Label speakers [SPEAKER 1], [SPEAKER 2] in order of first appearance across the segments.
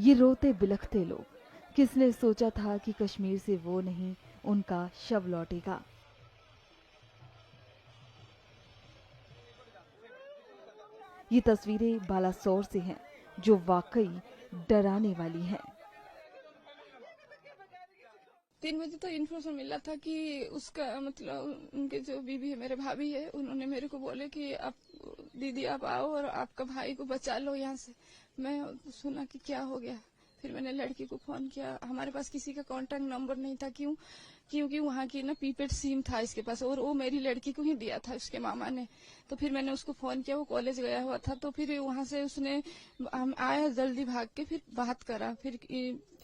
[SPEAKER 1] ये रोते बिलखते लोग, किसने सोचा था कि कश्मीर से वो नहीं उनका शव लौटेगा। ये तस्वीरें बालासोर से हैं, जो वाकई डराने वाली हैं।
[SPEAKER 2] 3 बजे तो इन्फॉर्मेशन मिला था कि उसका मतलब उनके जो बीबी है, मेरे भाभी है, उन्होंने मेरे को बोले कि आप दीदी आप आओ और आपका भाई को बचा लो यहाँ से। मैं सुना कि क्या हो गया, फिर मैंने लड़की को फोन किया। हमारे पास किसी का कांटेक्ट नंबर नहीं था, क्योंकि वहाँ की ना प्रीपेड सिम था इसके पास, और वो मेरी लड़की को ही दिया था उसके मामा ने। तो फिर मैंने उसको फोन किया, वो कॉलेज गया हुआ था, तो फिर वहाँ से उसने हम आया जल्दी भाग के, फिर बात करा। फिर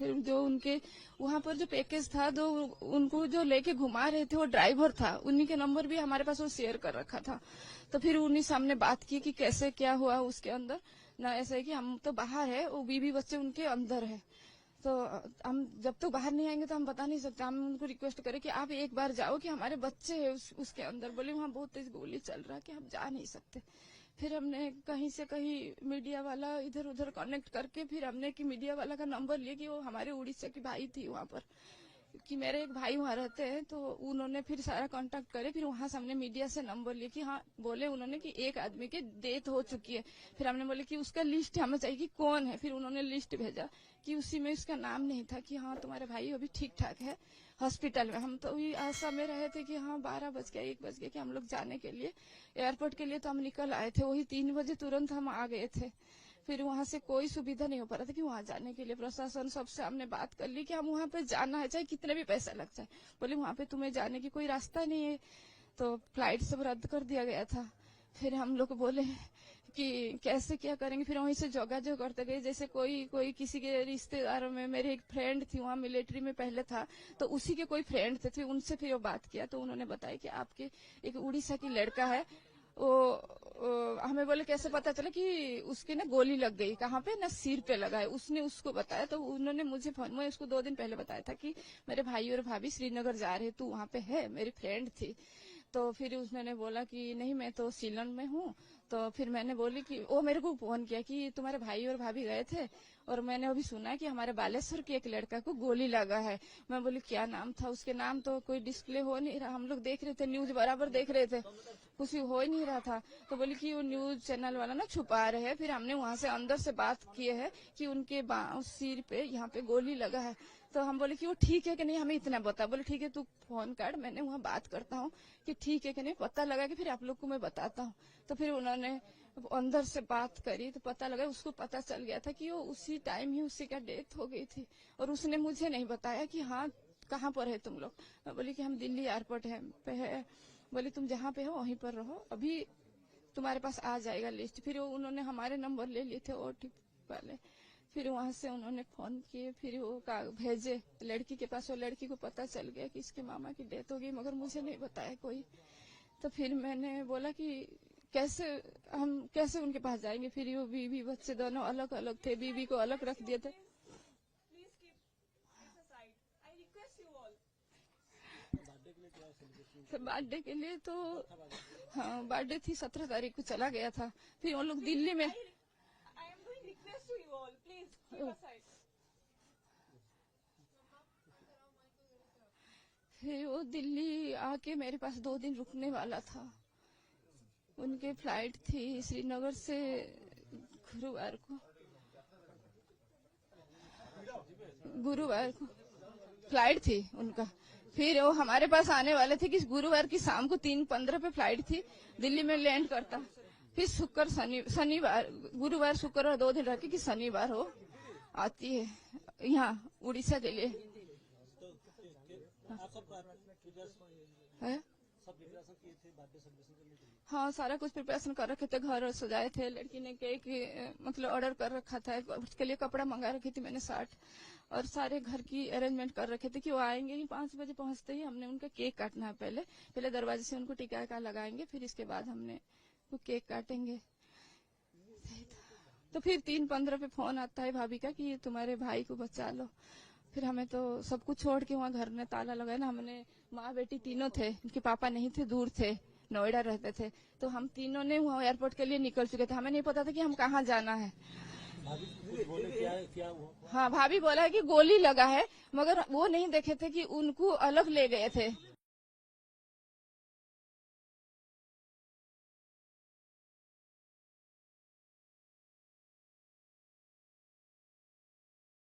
[SPEAKER 2] जो उनके वहाँ पर जो पैकेज था, जो उनको जो लेके घुमा रहे थे वो ड्राइवर था, उन्हीं के नंबर भी हमारे पास वो शेयर कर रखा था। तो फिर उन्हीं सामने बात की कि कैसे क्या हुआ उसके अंदर। ना ऐसा है कि हम तो बाहर है, वो बीबी बच्चे उनके अंदर है, तो हम जब तक बाहर नहीं आएंगे तो हम बता नहीं सकते। हम उनको रिक्वेस्ट करें कि आप एक बार जाओ कि हमारे बच्चे हैं उसके अंदर। बोले वहाँ बहुत तेज गोली चल रहा है कि हम जा नहीं सकते। फिर हमने कहीं से कहीं मीडिया वाला इधर उधर कनेक्ट करके, फिर हमने कि मीडिया वाला का नंबर लिया कि वो हमारे उड़ीसा की भाई थी वहाँ पर, कि मेरे एक भाई वहाँ रहते हैं। तो उन्होंने फिर सारा कांटेक्ट करे, फिर वहाँ से हमने मीडिया से नंबर लिए कि हाँ, बोले उन्होंने कि एक आदमी की डेथ हो चुकी है। फिर हमने बोले कि उसका लिस्ट हमें चाहिए कि कौन है। फिर उन्होंने लिस्ट भेजा कि उसी में उसका नाम नहीं था, कि हाँ तुम्हारे भाई अभी ठीक ठाक है हॉस्पिटल में। हम तो वही आशा में रहे थे कि हाँ 12 बज गया 1 बज गया कि हम लोग जाने के लिए एयरपोर्ट के लिए। तो हम निकल आए थे, वही 3 बजे तुरंत हम आ गए थे। फिर वहां से कोई सुविधा नहीं हो पा रहा था कि वहां जाने के लिए। प्रशासन सबसे हमने बात कर ली कि हम वहां पे जाना है, चाहे कितने भी पैसा लग जाए। बोले वहां पे तुम्हें जाने की कोई रास्ता नहीं है। तो फ्लाइट सब रद्द कर दिया गया था। फिर हम लोग बोले कि कैसे क्या करेंगे। फिर वहीं से जोगाजोग करते गए, जैसे कोई कोई किसी के रिश्तेदारों में, मेरे एक फ्रेंड थी वहाँ मिलिट्री में पहले था, तो उसी के कोई फ्रेंड थे, फिर उनसे फिर वो बात किया। तो उन्होंने बताया कि आपके एक उड़ीसा की लड़का है, हमें बोले कैसे पता चला कि उसकी ना गोली लग गई, कहाँ पे ना सिर पे लगा है। उसने उसको बताया, तो उन्होंने मुझे फोन में उसको 2 दिन पहले बताया था कि मेरे भाई और भाभी श्रीनगर जा रहे, तू वहाँ पे है। मेरी फ्रेंड थी। तो फिर उसने बोला कि नहीं मैं तो सीलन में हूँ। तो फिर मैंने बोली कि वो मेरे को फोन किया कि तुम्हारे भाई और भाभी गए थे और मैंने अभी सुना कि हमारे बालेश्वर के एक लड़का को गोली लगा है। मैं बोली क्या नाम था उसके? नाम तो कोई डिस्प्ले हो नहीं रहा, हम लोग देख रहे थे न्यूज बराबर देख रहे थे, कुछ हो ही नहीं रहा था। तो बोली कि वो न्यूज चैनल वाला ना छुपा रहे हैं। फिर हमने वहां से अंदर से बात किए है कि उनके सिर पे यहाँ पे गोली लगा है। तो हम बोले कि वो ठीक है कि नहीं, हमें इतना बता। बोले ठीक है तू फोन काट, मैंने वहाँ बात करता हूँ कि ठीक है कि नहीं, पता लगा कि फिर आप लोग को मैं बताता हूँ। तो फिर उन्होंने अंदर से बात करी तो पता लगा, उसको पता चल गया था कि वो उसी टाइम ही उसी का डेथ हो गई थी। और उसने मुझे नहीं बताया कि हाँ कहाँ पर है तुम लोग। मैं बोली कि हम दिल्ली एयरपोर्ट पे है। बोले तुम जहाँ पे हो वहीं पर रहो, अभी तुम्हारे पास आ जाएगा लिस्ट। फिर उन्होंने हमारे नंबर ले लिए थे ओटीपी वाले। फिर वहां से उन्होंने फोन किए, फिर वो भेजे लड़की के पास। वो लड़की को पता चल गया कि इसके मामा की डेथ हो गई, मगर मुझे नहीं बताया कोई। तो फिर मैंने बोला कि कैसे उनके पास जाएंगे। फिर वो बीवी बच्चे दोनों अलग अलग थे, बीवी को अलग रख दिए थे। बर्थडे के लिए तो हाँ, बर्थडे थी 17 तारीख को, चला गया था। फिर वो लोग दिल्ली में फिर वो दिल्ली आके मेरे पास 2 दिन रुकने वाला था। उनकी फ्लाइट थी श्रीनगर से गुरुवार को फ्लाइट थी उनका। फिर वो हमारे पास आने वाले थे कि गुरुवार की शाम को 3:15 पे फ्लाइट थी, दिल्ली में लैंड करता। फिर शनिवार गुरुवार शुक्र और 2 दिन रखे कि शनिवार हो आती है यहाँ उड़ीसा के लिए। है? हाँ, सारा कुछ प्रिपरेशन कर रखे थे, घर सजाए थे, लड़की ने केक मतलब ऑर्डर कर रखा था, उसके लिए कपड़ा मंगा रखी थी मैंने 60, और सारे घर की अरेंजमेंट कर रखे थे कि वो आएंगे ही 5 बजे पहुंचते ही हमने उनका केक काटना है। पहले दरवाजे से उनको टीका का लगाएंगे, फिर इसके बाद हमने वो केक काटेंगे। तो फिर 3:15 पे फोन आता है भाभी का कि तुम्हारे भाई को बचा लो। फिर हमें तो सब कुछ छोड़ के वहाँ घर में ताला लगाया ना। हमने माँ बेटी तीनों थे, उनके पापा नहीं थे, दूर थे, नोएडा रहते थे। तो हम तीनों ने वहाँ एयरपोर्ट के लिए निकल चुके थे, हमें नहीं पता था कि हम कहाँ जाना है।
[SPEAKER 3] भाभी कुछ बोले क्या हुआ?
[SPEAKER 2] हाँ भाभी बोला है कि गोली लगा है, मगर वो नहीं देखे थे कि उनको अलग ले गए थे।